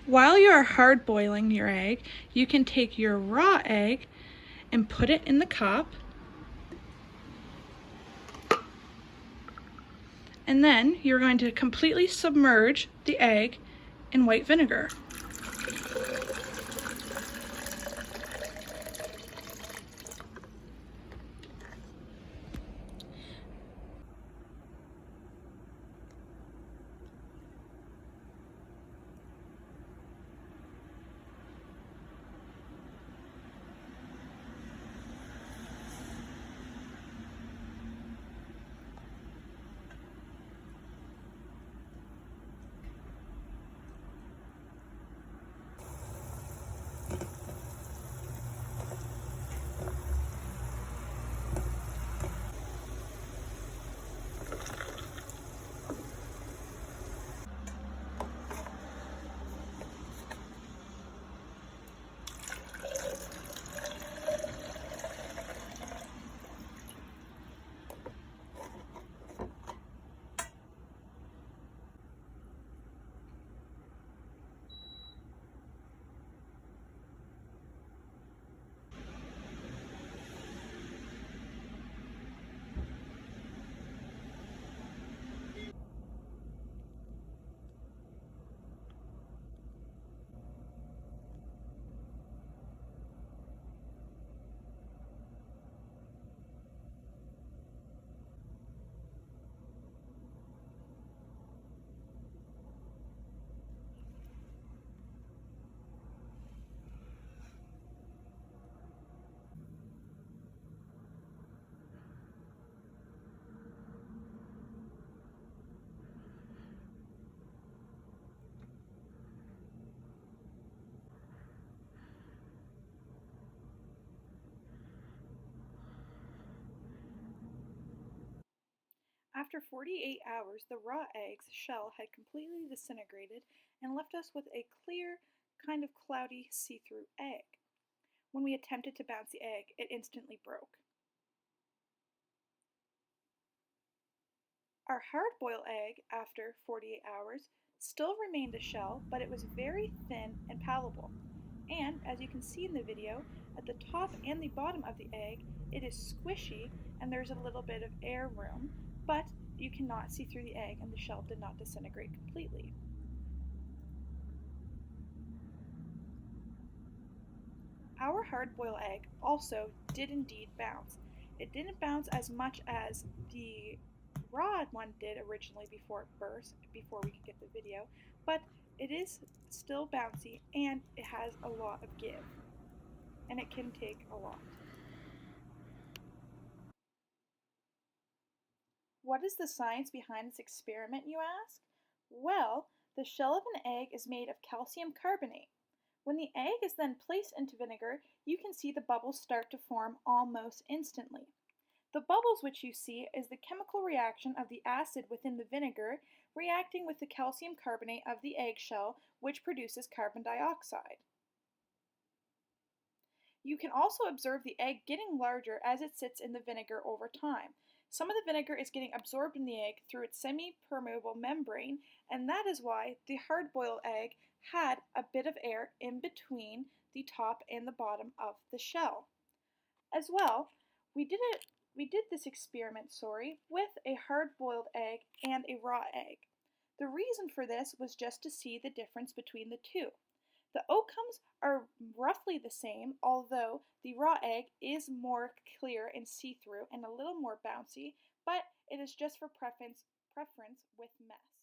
While you are hard boiling your egg, you can take your raw egg and put it in the cup, and then you're going to completely submerge the egg in white vinegar. After 48 hours, the raw egg's shell had completely disintegrated and left us with a clear, kind of cloudy, see-through egg. When we attempted to bounce the egg, it instantly broke. Our hard-boiled egg, after 48 hours, still remained a shell, but it was very thin and palatable. And, as you can see in the video, at the top and the bottom of the egg, it is squishy and there's a little bit of air room, but you cannot see through the egg and the shell did not disintegrate completely. Our hard-boiled egg also did indeed bounce. It didn't bounce as much as the raw one did originally before it burst, before we could get the video, but it is still bouncy and it has a lot of give, and it can take a lot. What is the science behind this experiment, you ask? Well, the shell of an egg is made of calcium carbonate. When the egg is then placed into vinegar, you can see the bubbles start to form almost instantly. The bubbles which you see is the chemical reaction of the acid within the vinegar reacting with the calcium carbonate of the eggshell, which produces carbon dioxide. You can also observe the egg getting larger as it sits in the vinegar over time. Some of the vinegar is getting absorbed in the egg through its semi-permeable membrane, and that is why the hard-boiled egg had a bit of air in between the top and the bottom of the shell. As well, we did this experiment, with a hard-boiled egg and a raw egg. The reason for this was just to see the difference between the two. The outcomes are roughly the same, although the raw egg is more clear and see-through and a little more bouncy, but it is just for preference with mess.